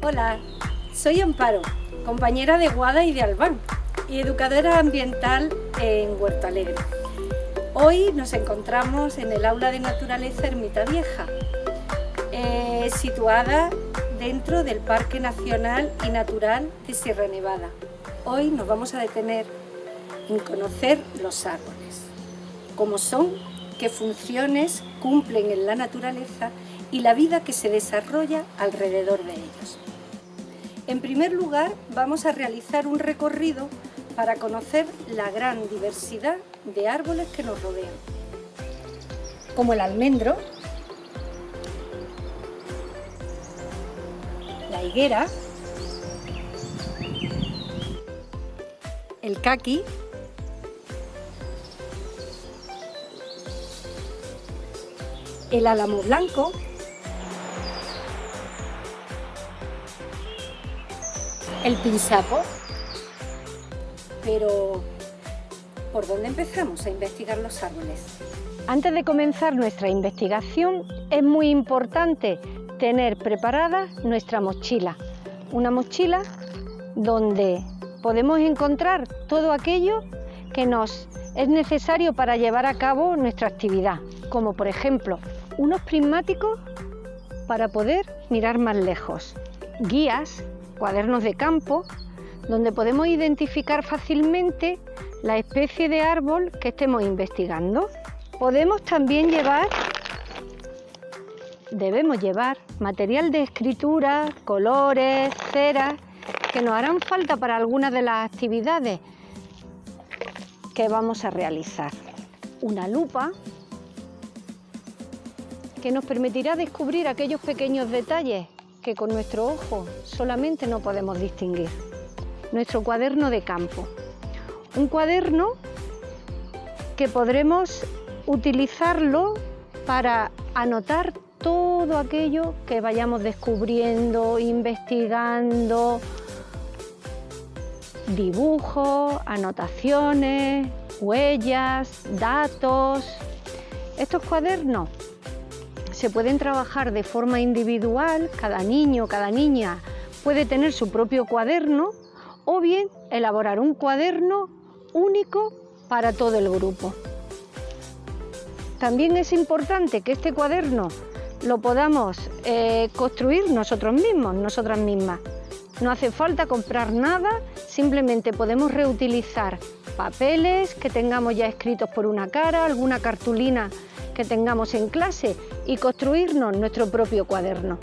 Hola, soy Amparo, compañera de Guada y de Albán y educadora ambiental en Huerto Alegre. Hoy nos encontramos en el aula de naturaleza Ermita Vieja, situada dentro del Parque Nacional y Natural de Sierra Nevada. Hoy nos vamos a detener en conocer los árboles, cómo son, qué funciones cumplen en la naturaleza y la vida que se desarrolla alrededor de ellos. En primer lugar, vamos a realizar un recorrido para conocer la gran diversidad de árboles que nos rodean, como el almendro, la higuera, el caqui, el álamo blanco, el pinzaco. Pero, ¿por dónde empezamos a investigar los árboles? Antes de comenzar nuestra investigación, es muy importante tener preparada nuestra mochila. Una mochila donde podemos encontrar todo aquello que nos es necesario para llevar a cabo nuestra actividad, como por ejemplo, unos prismáticos para poder mirar más lejos, guías, cuadernos de campo, donde podemos identificar fácilmente la especie de árbol que estemos investigando. Podemos también debemos llevar material de escritura, colores, ceras, que nos harán falta para algunas de las actividades que vamos a realizar. Una lupa que nos permitirá descubrir aquellos pequeños detalles que con nuestro ojo solamente no podemos distinguir. Nuestro cuaderno de campo. Un cuaderno que podremos utilizarlo para anotar todo aquello que vayamos descubriendo, investigando, dibujos, anotaciones, huellas, datos. Estos cuadernos se pueden trabajar de forma individual, cada niño, cada niña puede tener su propio cuaderno, o bien elaborar un cuaderno único para todo el grupo. También es importante que este cuaderno lo podamos construir nosotros mismos, nosotras mismas. No hace falta comprar nada, simplemente podemos reutilizar papeles que tengamos ya escritos por una cara, alguna cartulina que tengamos en clase y construirnos nuestro propio cuaderno.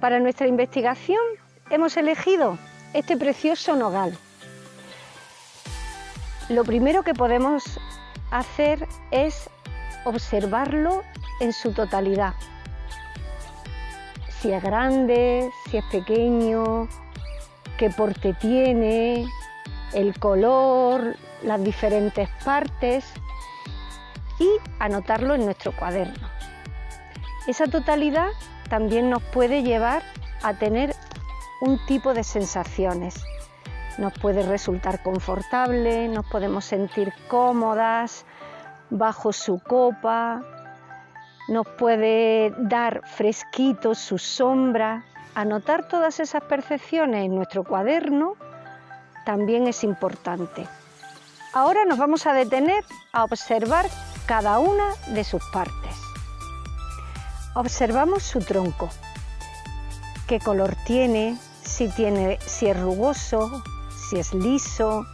Para nuestra investigación hemos elegido este precioso nogal. Lo primero que podemos hacer es observarlo en su totalidad. Si es grande, si es pequeño, qué porte tiene, el color, las diferentes partes y anotarlo en nuestro cuaderno. Esa totalidad también nos puede llevar a tener un tipo de sensaciones. Nos puede resultar confortable, nos podemos sentir cómodas bajo su copa, nos puede dar fresquito su sombra. Anotar todas esas percepciones en nuestro cuaderno también es importante. Ahora nos vamos a detener a observar cada una de sus partes. Observamos su tronco, qué color tiene, si es rugoso, si es liso,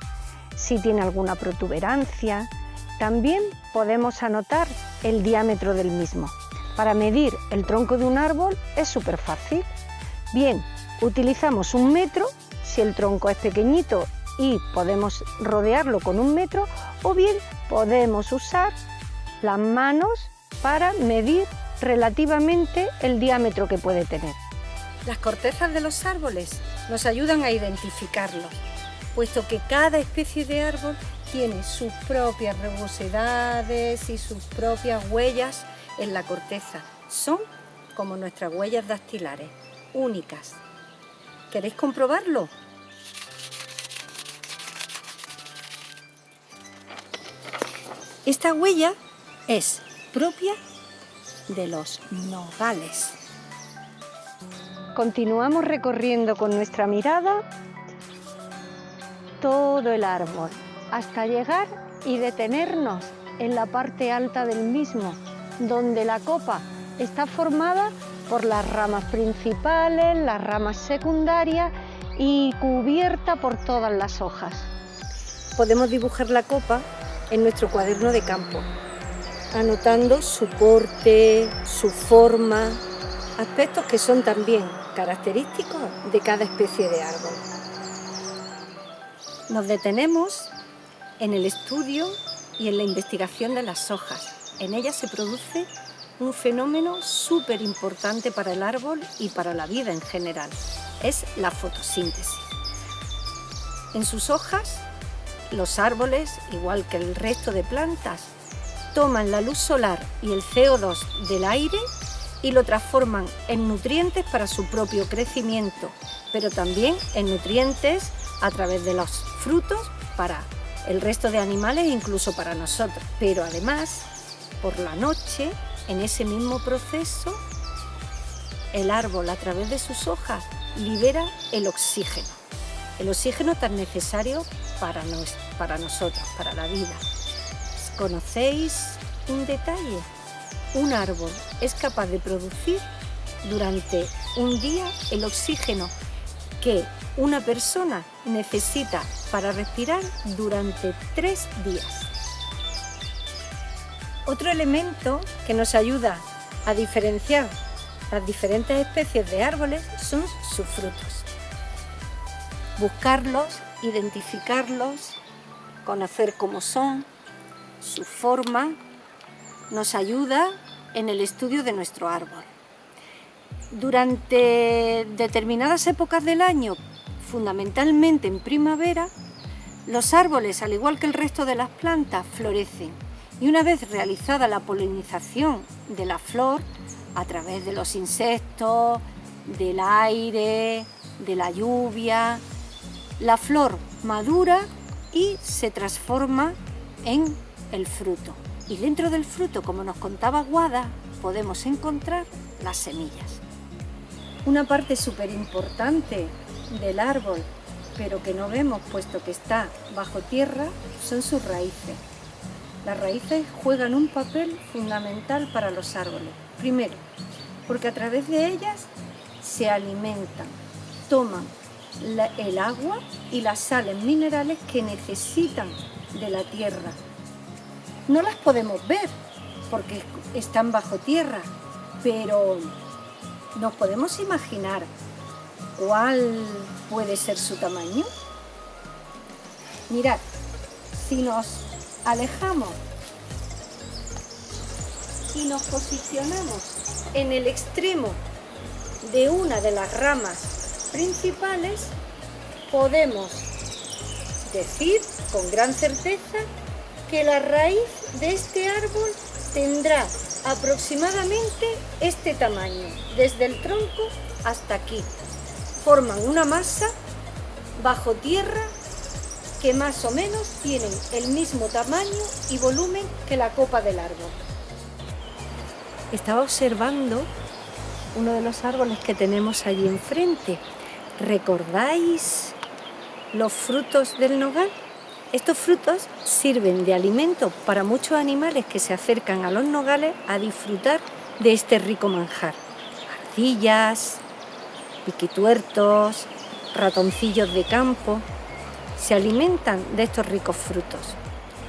si tiene alguna protuberancia. También podemos anotar el diámetro del mismo. Para medir el tronco de un árbol es súper fácil. Bien, utilizamos 1 metro, si el tronco es pequeñito y podemos rodearlo con 1 metro, o bien podemos usar las manos para medir relativamente el diámetro que puede tener. Las cortezas de los árboles nos ayudan a identificarlos, puesto que cada especie de árbol tiene sus propias rugosidades y sus propias huellas en la corteza. Son como nuestras huellas dactilares, únicas. ¿Queréis comprobarlo? Esta huella es propia de los nogales. Continuamos recorriendo con nuestra mirada todo el árbol hasta llegar y detenernos en la parte alta del mismo, donde la copa está formada por las ramas principales, las ramas secundarias y cubierta por todas las hojas. Podemos dibujar la copa en nuestro cuaderno de campo, anotando su porte, su forma, aspectos que son también característicos de cada especie de árbol. Nos detenemos en el estudio y en la investigación de las hojas. En ellas se produce un fenómeno súper importante para el árbol y para la vida en general. Es la fotosíntesis. En sus hojas, los árboles, igual que el resto de plantas, toman la luz solar y el CO2 del aire y lo transforman en nutrientes para su propio crecimiento, pero también en nutrientes a través de los frutos para el resto de animales e incluso para nosotros. Pero además, por la noche, en ese mismo proceso, el árbol a través de sus hojas libera el oxígeno tan necesario para nosotros, para la vida. ¿Conocéis un detalle? Un árbol es capaz de producir durante un día el oxígeno que una persona necesita para respirar durante 3 días. Otro elemento que nos ayuda a diferenciar las diferentes especies de árboles son sus frutos. Buscarlos, identificarlos, conocer cómo son, su forma, nos ayuda en el estudio de nuestro árbol. Durante determinadas épocas del año, fundamentalmente en primavera, los árboles, al igual que el resto de las plantas, florecen. Y una vez realizada la polinización de la flor, a través de los insectos, del aire, de la lluvia, la flor madura y se transforma en el fruto. Y dentro del fruto, como nos contaba Guada, podemos encontrar las semillas. Una parte súper importante del árbol, pero que no vemos puesto que está bajo tierra, son sus raíces. Las raíces juegan un papel fundamental para los árboles. Primero, porque a través de ellas se alimentan, toman el agua y las sales minerales que necesitan de la tierra. No las podemos ver porque están bajo tierra, pero ¿nos podemos imaginar cuál puede ser su tamaño? Mirad, si nos alejamos y nos posicionamos en el extremo de una de las ramas principales, podemos decir con gran certeza que la raíz de este árbol tendrá aproximadamente este tamaño, desde el tronco hasta aquí. Forman una masa bajo tierra que más o menos tienen el mismo tamaño y volumen que la copa del árbol. Estaba observando uno de los árboles que tenemos allí enfrente. ¿Recordáis los frutos del nogal? Estos frutos sirven de alimento para muchos animales que se acercan a los nogales a disfrutar de este rico manjar. Ardillas, piquituertos, ratoncillos de campo, se alimentan de estos ricos frutos.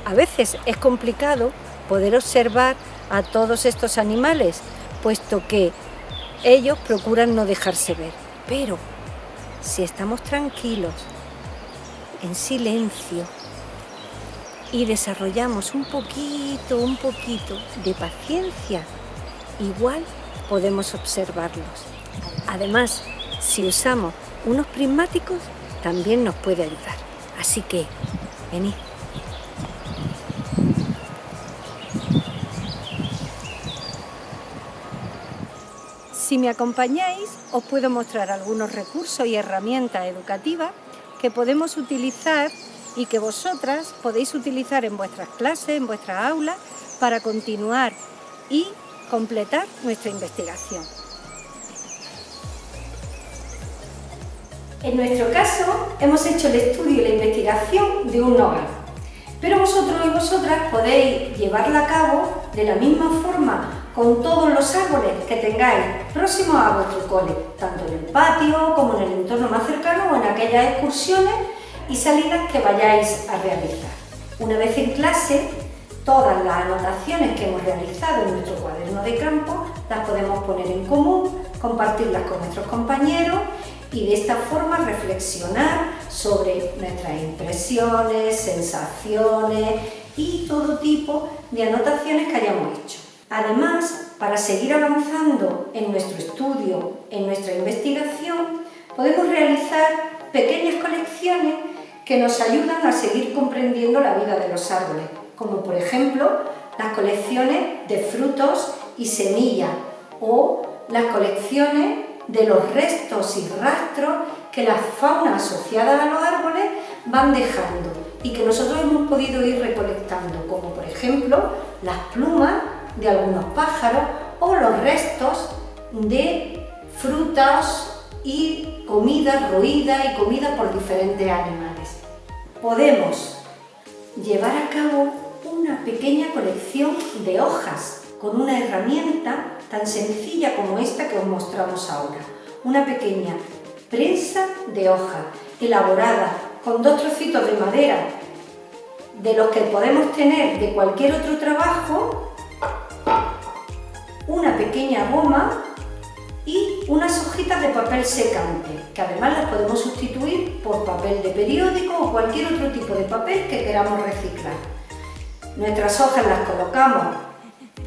A veces es complicado poder observar a todos estos animales, puesto que ellos procuran no dejarse ver. Pero si estamos tranquilos, en silencio, y desarrollamos un poquito de paciencia, igual podemos observarlos. Además, si usamos unos prismáticos, también nos puede ayudar. Así que, venid, Si me acompañáis, os puedo mostrar algunos recursos y herramientas educativas que podemos utilizar y que vosotras podéis utilizar en vuestras clases, en vuestras aulas, para continuar y completar nuestra investigación. En nuestro caso, hemos hecho el estudio y la investigación de un hogar, pero vosotros y vosotras podéis llevarla a cabo de la misma forma con todos los árboles que tengáis próximos a vuestro cole, tanto en el patio como en el entorno más cercano o en aquellas excursiones y salidas que vayáis a realizar. Una vez en clase, todas las anotaciones que hemos realizado en nuestro cuaderno de campo las podemos poner en común, compartirlas con nuestros compañeros y de esta forma reflexionar sobre nuestras impresiones, sensaciones y todo tipo de anotaciones que hayamos hecho. Además, para seguir avanzando en nuestro estudio, en nuestra investigación, podemos realizar pequeñas colecciones que nos ayudan a seguir comprendiendo la vida de los árboles, como por ejemplo las colecciones de frutos y semillas o las colecciones de los restos y rastros que la fauna asociada a los árboles van dejando y que nosotros hemos podido ir recolectando, como por ejemplo las plumas de algunos pájaros o los restos de frutas y comida roída y comida por diferentes animales. Podemos llevar a cabo una pequeña colección de hojas con una herramienta tan sencilla como esta que os mostramos ahora. Una pequeña prensa de hoja elaborada con 2 trocitos de madera de los que podemos tener de cualquier otro trabajo, una pequeña goma y unas hojitas de papel secante, que además las podemos sustituir por papel de periódico o cualquier otro tipo de papel que queramos reciclar. Nuestras hojas las colocamos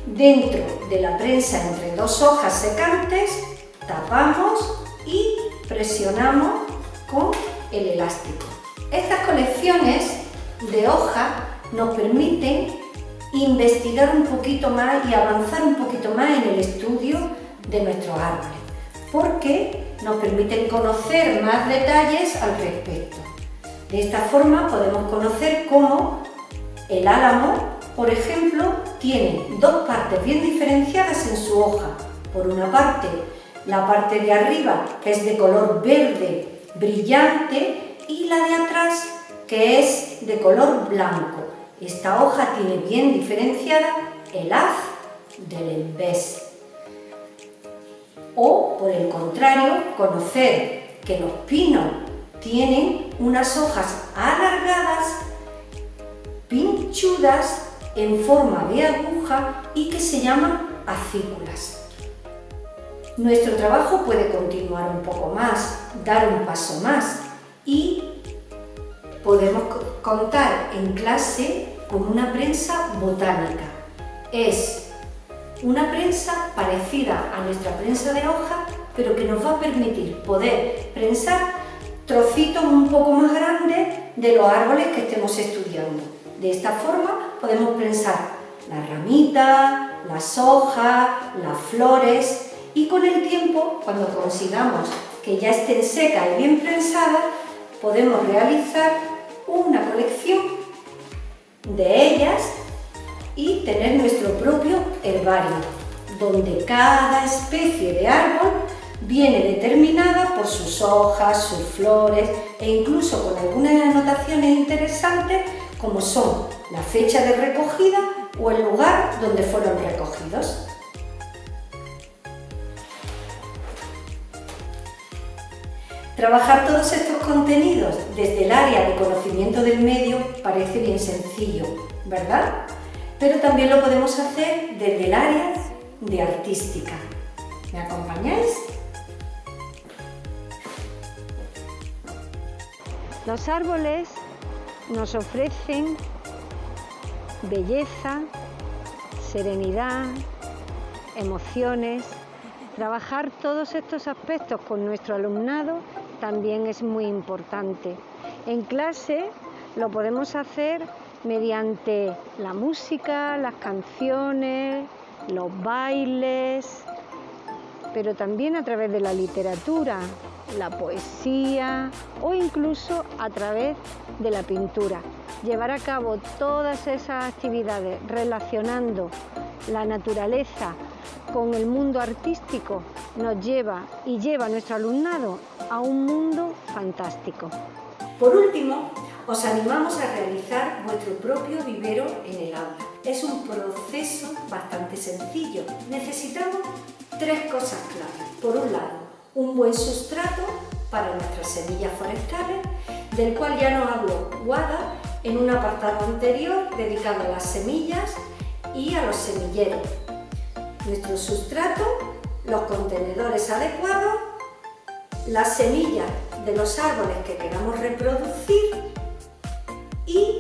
dentro de la prensa entre 2 hojas secantes, tapamos y presionamos con el elástico. Estas colecciones de hojas nos permiten investigar un poquito más y avanzar un poquito más en el estudio de nuestros árboles, porque nos permiten conocer más detalles al respecto. De esta forma podemos conocer cómo el álamo, por ejemplo, tiene 2 partes bien diferenciadas en su hoja. Por una parte, la parte de arriba, que es de color verde brillante, y la de atrás, que es de color blanco. Esta hoja tiene bien diferenciada el haz del embés. O, por el contrario, conocer que los pinos tienen unas hojas alargadas, pinchudas, en forma de aguja y que se llaman acículas. Nuestro trabajo puede continuar un poco más, dar un paso más y podemos contar en clase con una prensa botánica. Es una prensa parecida a nuestra prensa de hoja, pero que nos va a permitir poder prensar trocitos un poco más grandes de los árboles que estemos estudiando. De esta forma podemos prensar las ramitas, las hojas, las flores y con el tiempo, cuando consigamos que ya estén secas y bien prensadas, podemos realizar una colección de ellas y tener nuestro propio herbario, donde cada especie de árbol viene determinada por sus hojas, sus flores e incluso con algunas anotaciones interesantes como son la fecha de recogida o el lugar donde fueron recogidos. Trabajar todos estos contenidos desde el área de conocimiento del medio parece bien sencillo, ¿verdad? Pero también lo podemos hacer desde el área de artística. ¿Me acompañáis? Los árboles nos ofrecen belleza, serenidad, emociones. Trabajar todos estos aspectos con nuestro alumnado también es muy importante. En clase lo podemos hacer mediante la música, las canciones, los bailes pero también a través de la literatura, la poesía o incluso a través de la pintura. Llevar a cabo todas esas actividades relacionando la naturaleza con el mundo artístico nos lleva y lleva a nuestro alumnado a un mundo fantástico. Por último, os animamos a realizar vuestro propio vivero en el aula. Es un proceso bastante sencillo. Necesitamos 3 cosas claves. Por un lado, un buen sustrato para nuestras semillas forestales, del cual ya nos habló Guada en un apartado anterior dedicado a las semillas y a los semilleros. Nuestro sustrato, los contenedores adecuados, las semillas de los árboles que queramos reproducir y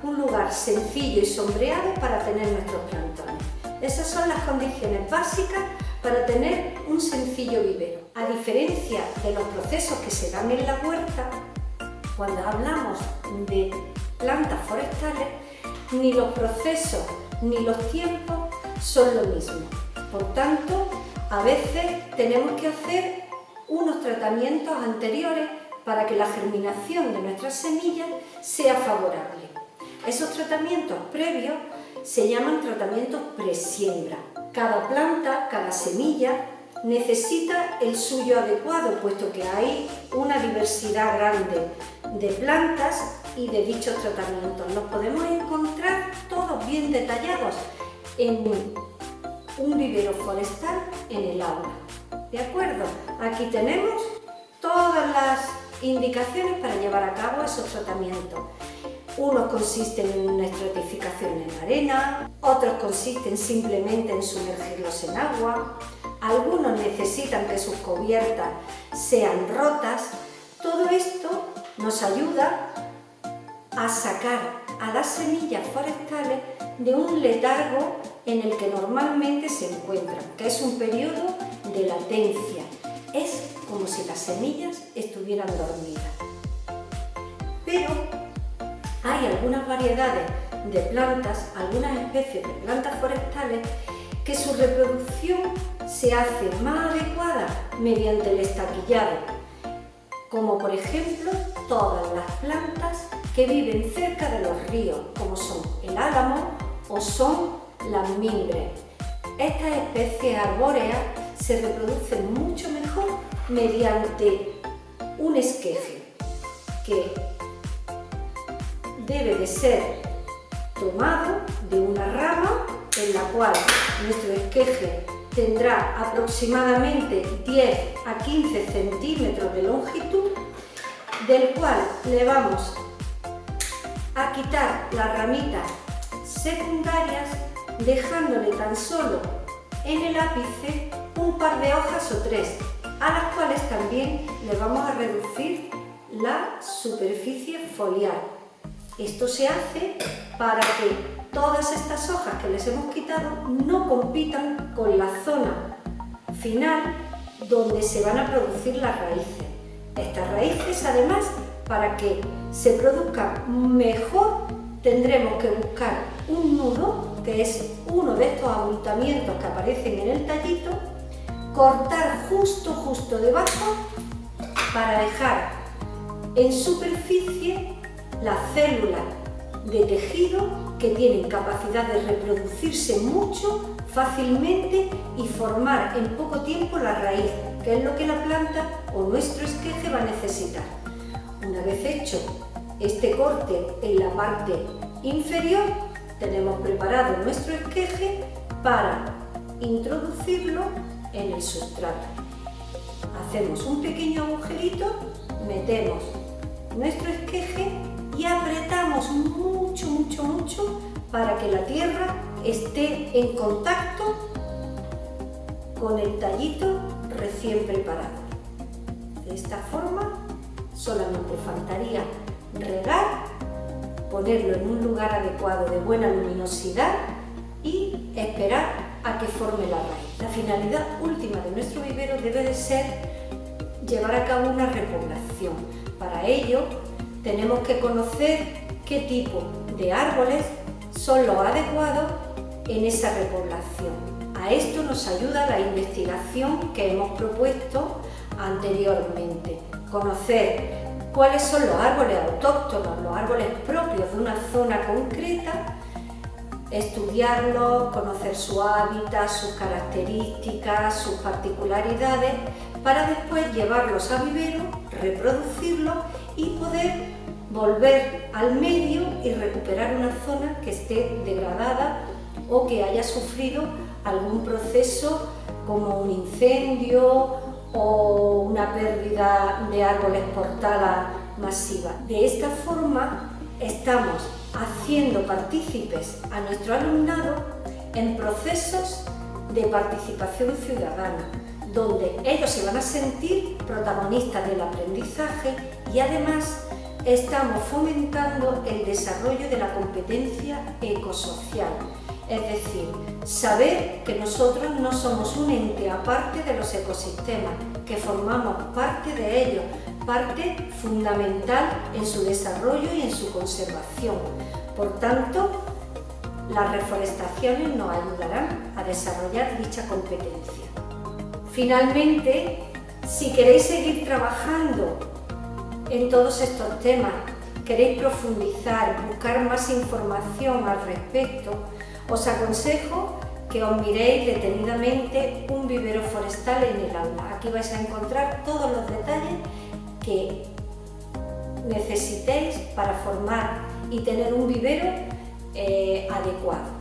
un lugar sencillo y sombreado para tener nuestros plantones. Esas son las condiciones básicas para tener un sencillo vivero. A diferencia de los procesos que se dan en la huerta, cuando hablamos de plantas forestales, ni los procesos ni los tiempos son lo mismo. Por tanto, a veces tenemos que hacer unos tratamientos anteriores para que la germinación de nuestras semillas sea favorable. Esos tratamientos previos se llaman tratamientos presiembra. Cada planta, cada semilla necesita el suyo adecuado, puesto que hay una diversidad grande de plantas y de dichos tratamientos. Los podemos encontrar todos bien detallados en un vivero forestal en el aula. ¿De acuerdo? Aquí tenemos todas las indicaciones para llevar a cabo esos tratamientos. Unos consisten en una estratificación en arena, otros consisten simplemente en sumergirlos en agua, algunos necesitan que sus cubiertas sean rotas. Todo esto nos ayuda a sacar a las semillas forestales de un letargo en el que normalmente se encuentran, que es un periodo de latencia. Es como si las semillas estuvieran dormidas. Pero hay algunas variedades de plantas, algunas especies de plantas forestales, que su reproducción se hace más adecuada mediante el estaquillado, como por ejemplo todas las plantas que viven cerca de los ríos, como son el álamo o son las mimbres. Estas especies arbóreas se reproducen mucho mejor mediante un esqueje que debe de ser tomado de una rama en la cual nuestro esqueje tendrá aproximadamente 10 a 15 centímetros de longitud, del cual le vamos a quitar las ramitas secundarias, dejándole tan solo en el ápice un par de hojas o 3, a las cuales también le vamos a reducir la superficie foliar. Esto se hace para que todas estas hojas que les hemos quitado no compitan con la zona final donde se van a producir las raíces. Estas raíces, además, para que se produzcan mejor, tendremos que buscar un nudo, que es uno de estos abultamientos que aparecen en el tallito, cortar justo debajo para dejar en superficie las células de tejido que tienen capacidad de reproducirse mucho, fácilmente y formar en poco tiempo la raíz, que es lo que la planta o nuestro esqueje va a necesitar. Una vez hecho este corte en la parte inferior, tenemos preparado nuestro esqueje para introducirlo en el sustrato. Hacemos un pequeño agujerito, metemos nuestro esqueje y apretamos mucho para que la tierra esté en contacto con el tallito recién preparado. De esta forma solamente faltaría regar, ponerlo en un lugar adecuado de buena luminosidad y esperar a que forme la raíz. La finalidad última de nuestro vivero debe de ser llevar a cabo una repoblación. Para ello tenemos que conocer qué tipo de árboles son los adecuados en esa repoblación. A esto nos ayuda la investigación que hemos propuesto anteriormente. Conocer cuáles son los árboles autóctonos, los árboles propios de una zona concreta, estudiarlos, conocer su hábitat, sus características, sus particularidades, para después llevarlos a vivero, reproducirlos y poder volver al medio y recuperar una zona que esté degradada o que haya sufrido algún proceso como un incendio o una pérdida de árboles por tala masiva. De esta forma estamos haciendo partícipes a nuestro alumnado en procesos de participación ciudadana, donde ellos se van a sentir protagonistas del aprendizaje y además estamos fomentando el desarrollo de la competencia ecosocial, es decir, saber que nosotros no somos un ente aparte de los ecosistemas, que formamos parte de ellos, parte fundamental en su desarrollo y en su conservación. Por tanto, las reforestaciones nos ayudarán a desarrollar dicha competencia. Finalmente, si queréis seguir trabajando en todos estos temas, queréis profundizar, buscar más información al respecto, os aconsejo que os miréis detenidamente un vivero forestal en el aula. Aquí vais a encontrar todos los detalles que necesitéis para formar y tener un vivero adecuado.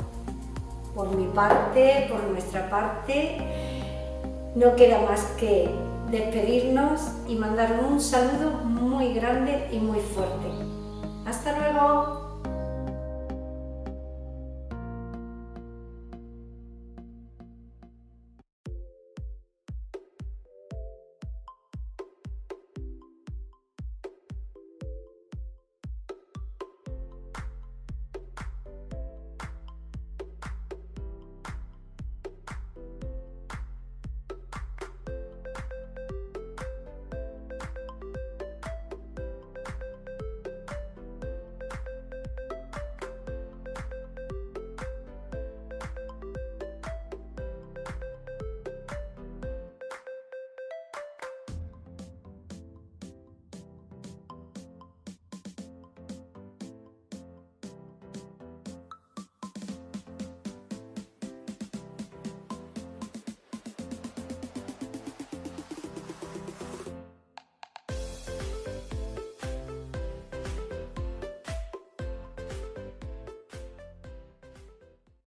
Por mi parte, por nuestra parte, no queda más que despedirnos y mandar un saludo muy grande y muy fuerte. ¡Hasta luego!